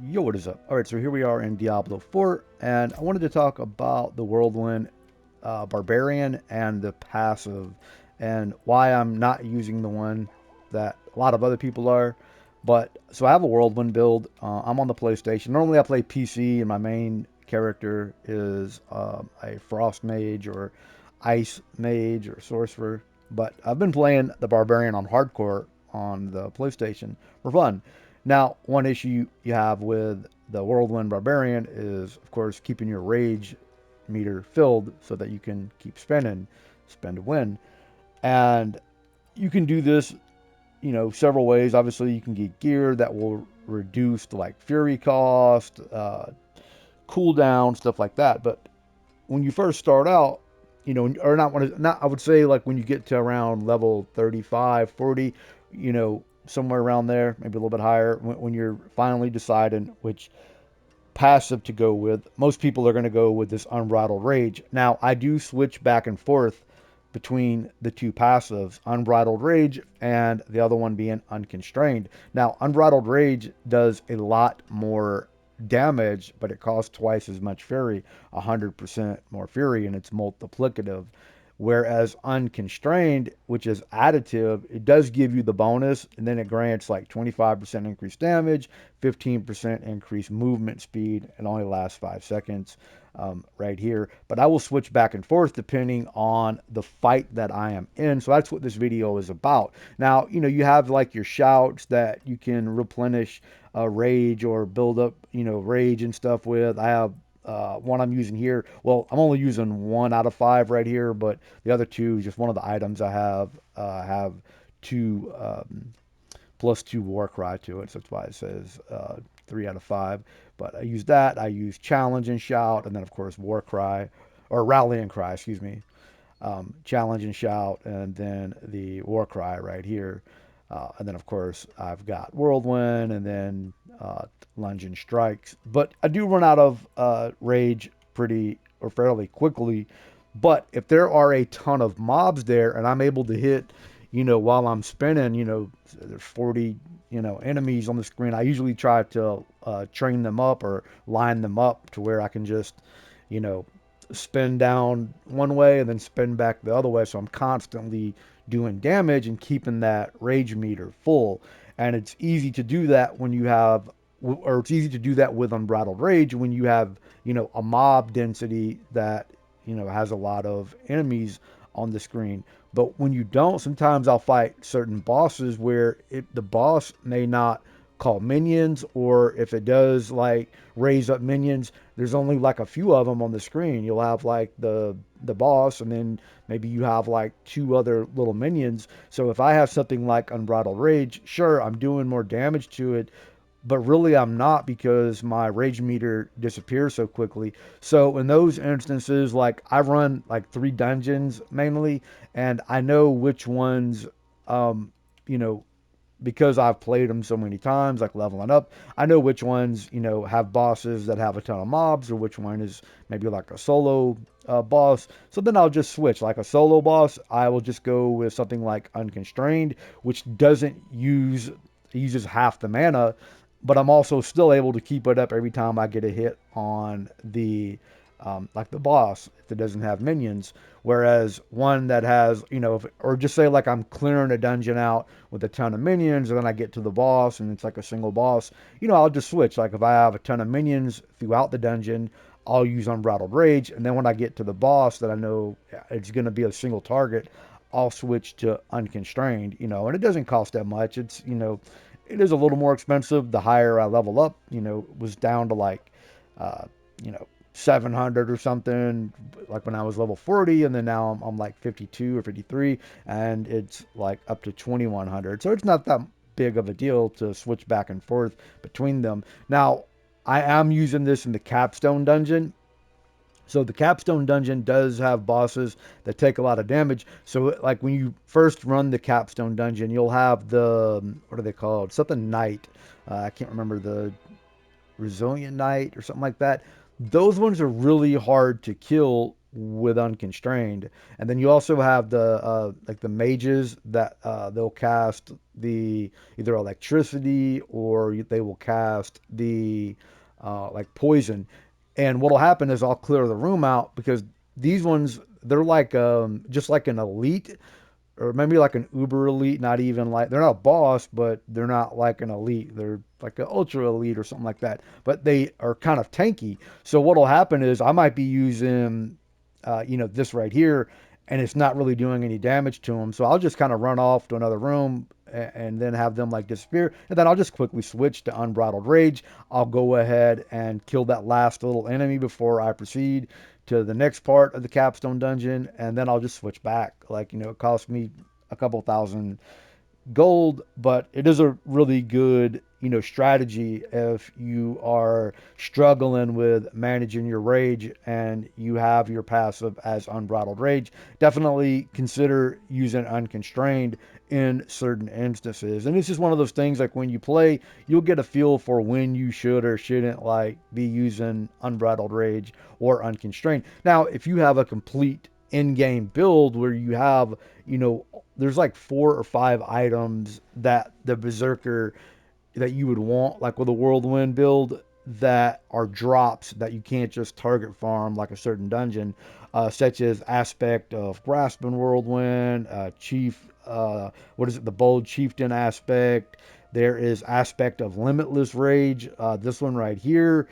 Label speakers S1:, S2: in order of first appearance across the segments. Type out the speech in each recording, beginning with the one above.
S1: Yo, what is up? All right, so here we are in Diablo 4, and I wanted to talk about the Whirlwind Barbarian and the passive, and why I'm not using the one that a lot of other people are. But so I have a Whirlwind build. I'm on the PlayStation. Normally I play PC, and my main character is a Frost Mage or Ice Mage or Sorcerer. But I've been playing the Barbarian on hardcore on the PlayStation for fun. Now, one issue you have with the Whirlwind Barbarian is, of course, keeping your rage meter filled so that you can keep spending, spend to win. And you can do this, several ways. Obviously, you can get gear that will reduce the like fury cost, cooldown, stuff like that. But when you first start out, or not, I would say like when you get to around level 35, 40, somewhere around there, maybe a little bit higher, when you're finally deciding which passive to go with, most people are going to go with this Unbridled Rage. Now, I do switch back and forth between the two passives, Unbridled Rage and the other one being Unconstrained. Now, Unbridled Rage does a lot more damage, but it costs twice as much fury, 100% more fury, and it's multiplicative. Whereas unconstrained, which is additive, it does give you the bonus, and then it grants like 25% increased damage, 15% increased movement speed, and only lasts 5 seconds right here. But I will switch back and forth depending on the fight that I am in. So that's what this video is about. Now, you have like your shouts that you can replenish rage or build up, rage and stuff with. I have one I'm using here. Well, I'm only using 1 out of 5 right here, but the other two is just one of the items I have two +2 war cry to it. So that's why it says 3 out of 5. But I use that. I use challenge and shout, and then of course war cry or rallying cry. Excuse me. Challenge and shout, and then the war cry right here. And then, of course, I've got Whirlwind and then Lunge and Strikes. But I do run out of Rage pretty or fairly quickly. But if there are a ton of mobs there and I'm able to hit, while I'm spinning, there's 40, enemies on the screen, I usually try to train them up or line them up to where I can just, you know, spin down one way and then spin back the other way. So I'm constantly doing damage and keeping that rage meter full. And it's easy to do that when you have, or it's easy to do that with Unbridled Rage when you have, a mob density that, has a lot of enemies on the screen. But when you don't, sometimes I'll fight certain bosses where the boss may not call minions, or if it does like raise up minions, there's only like a few of them on the screen. You'll have like the boss, and then maybe you have like two other little minions. So if I have something like Unbridled Rage, sure, I'm doing more damage to it, but really I'm not, because my rage meter disappears so quickly. So in those instances, like I run like 3 dungeons mainly, and I know which ones, um, you know, because I've played them so many times, like leveling up, I know which ones, have bosses that have a ton of mobs, or which one is maybe like a solo boss. So then I'll just switch. Like a solo boss, I will just go with something like Unconstrained, which doesn't use, uses half the mana, but I'm also still able to keep it up every time I get a hit on the like the boss if it doesn't have minions. Whereas one that has, or just say like I'm clearing a dungeon out with a ton of minions, and then I get to the boss and it's like a single boss, I'll just switch. Like if I have a ton of minions throughout the dungeon, I'll use Unbridled Rage, and then when I get to the boss that I know it's going to be a single target, I'll switch to Unconstrained, and it doesn't cost that much. It's, it is a little more expensive the higher I level up. It was down to like, uh, you know, 700 or something, like when I was level 40, and then now I'm like 52 or 53, and it's like up to 2100. So it's not that big of a deal to switch back and forth between them. Now, I am using this in the capstone dungeon. So the capstone dungeon does have bosses that take a lot of damage. So like when you first run the capstone dungeon, you'll have the, what are they called? Something knight. I can't remember, the resilient knight or something like that. Those ones are really hard to kill with unconstrained. And then you also have the like the mages that they'll cast the either electricity, or they will cast the like poison. And what'll happen is I'll clear the room out, because these ones, they're like just like an elite, or maybe like an uber elite. Not even like, they're not a boss, but they're not like an elite. They're like an ultra elite or something like that. But they are kind of tanky. So what'll happen is I might be using, this right here, and it's not really doing any damage to them. So I'll just kind of run off to another room, and then have them like disappear. And then I'll just quickly switch to Unbridled Rage. I'll go ahead and kill that last little enemy before I proceed to the next part of the capstone dungeon, and then I'll just switch back. Like, it cost me a couple thousand gold, but it is a really good, strategy if you are struggling with managing your rage and you have your passive as Unbridled Rage. Definitely consider using Unconstrained in certain instances. And it's just one of those things, like when you play, you'll get a feel for when you should or shouldn't like be using Unbridled Rage or Unconstrained. Now, if you have a complete in-game build where you have, there's like 4 or 5 items that the Berserker that you would want, like with a Whirlwind build, that are drops that you can't just target farm like a certain dungeon, such as aspect of Grasping Whirlwind, Chief, what is it, the Bold Chieftain aspect. There is aspect of Limitless Rage, this one right here.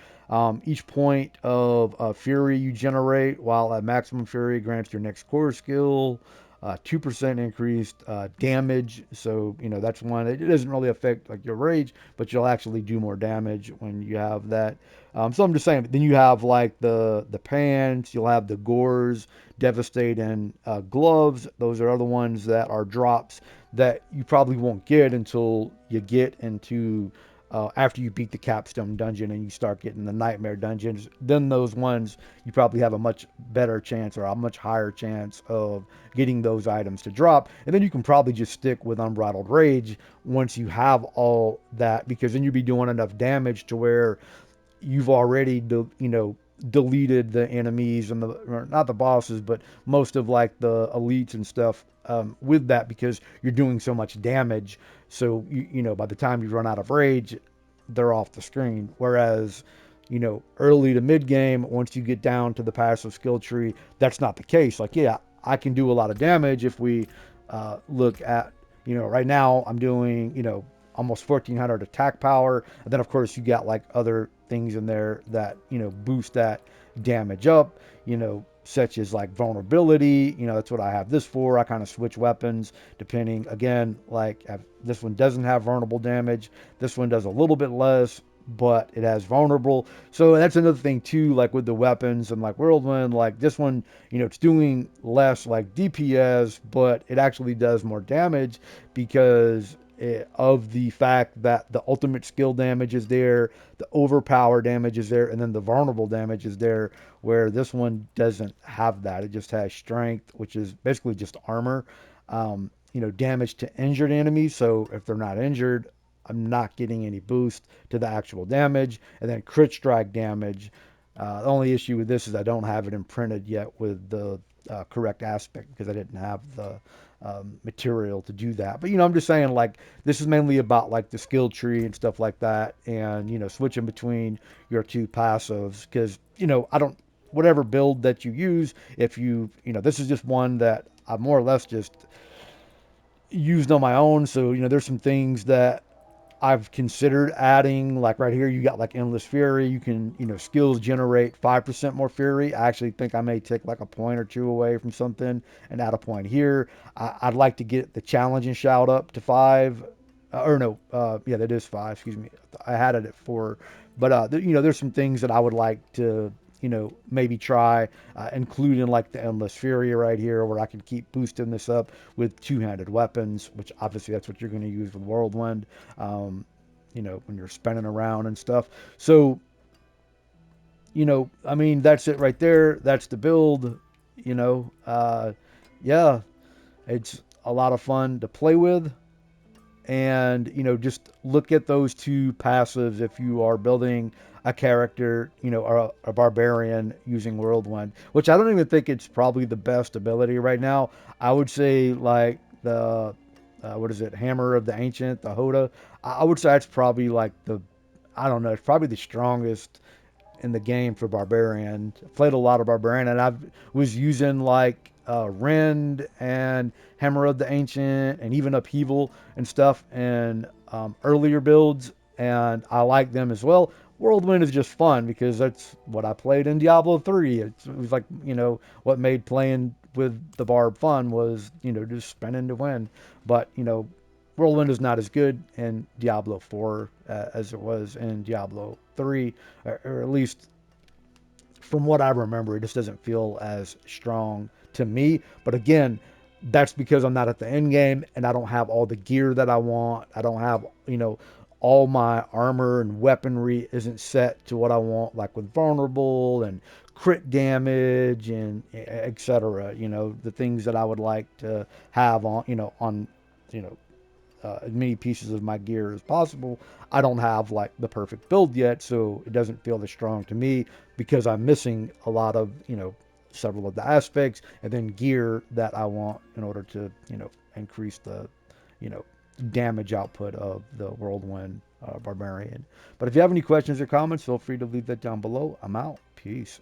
S1: Each point of fury you generate while at maximum fury grants your next core skill 2% increased damage. So, that's one. It doesn't really affect like your rage, but you'll actually do more damage when you have that. So I'm just saying. Then you have like the pants. You'll have the gores, devastating gloves. Those are other ones that are drops that you probably won't get until you get into after you beat the capstone dungeon and you start getting the nightmare dungeons. Then those ones, you probably have a much better chance, or a much higher chance of getting those items to drop. And then you can probably just stick with Unbridled Rage once you have all that, because then you'll be doing enough damage to where you've already deleted the enemies and or not the bosses, but most of like the elites and stuff, with that, because you're doing so much damage. So by the time you run out of rage, they're off the screen. Whereas early to mid game, once you get down to the passive skill tree, that's not the case. Like, yeah, I can do a lot of damage if we look at, right now I'm doing, almost 1400 attack power. And then of course you got like other things in there that, boost that damage up, such as like vulnerability. That's what I have this for. I kind of switch weapons depending, again, like this one doesn't have vulnerable damage. This one does a little bit less, but it has vulnerable. So that's another thing too, like with the weapons and like Whirlwind, like this one, it's doing less like DPS, but it actually does more damage because of the fact that the ultimate skill damage is there, the overpower damage is there, and then the vulnerable damage is there, where this one doesn't have that. It just has strength, which is basically just armor, damage to injured enemies. So if they're not injured, I'm not getting any boost to the actual damage. And then crit strike damage. The only issue with this is I don't have it imprinted yet with the correct aspect, because I didn't have the material to do that. But I'm just saying, like, this is mainly about like the skill tree and stuff like that, and switching between your two passives, because I don't, whatever build that you use, if this is just one that I more or less just used on my own. So there's some things that I've considered adding. Like right here, you got like Endless Fury. You can, skills generate 5% more Fury. I actually think I may take like a point or two away from something and add a point here. I'd like to get the Challenging Shout up to 5. Or no, yeah, that is 5. Excuse me. I had it at 4. But, there's some things that I would like to, maybe try, including like the Endless Fury right here, where I can keep boosting this up with two-handed weapons, which obviously that's what you're going to use with Whirlwind, when you're spinning around and stuff. So, I mean, that's it right there. That's the build, yeah, it's a lot of fun to play with. And just look at those two passives if you are building a character, or a barbarian using Whirlwind, which I don't even think it's probably the best ability right now. I would say like the what is it, Hammer of the Ancient, the Hoda. I would say that's probably like the, I don't know, it's probably the strongest in the game for Barbarian. I played a lot of Barbarian, and I was using like Rend and Hammer of the Ancient and even Upheaval and stuff in earlier builds, and I like them as well. Whirlwind is just fun because that's what I played in Diablo 3. It was like, what made playing with the Barb fun was, just spinning to win. But, Whirlwind is not as good in Diablo 4 as it was in Diablo 3, or at least from what I remember, it just doesn't feel as strong to me. But again, that's because I'm not at the end game and I don't have all the gear that I want. I don't have, all my armor and weaponry isn't set to what I want, like with vulnerable and crit damage and etc. The things that I would like to have you know, as many pieces of my gear as possible. I don't have like the perfect build yet, so it doesn't feel as strong to me because I'm missing a lot of, several of the aspects and then gear that I want in order to, increase the, you know, damage output of the Whirlwind Barbarian. But if you have any questions or comments, feel free to leave that down below. I'm out. Peace.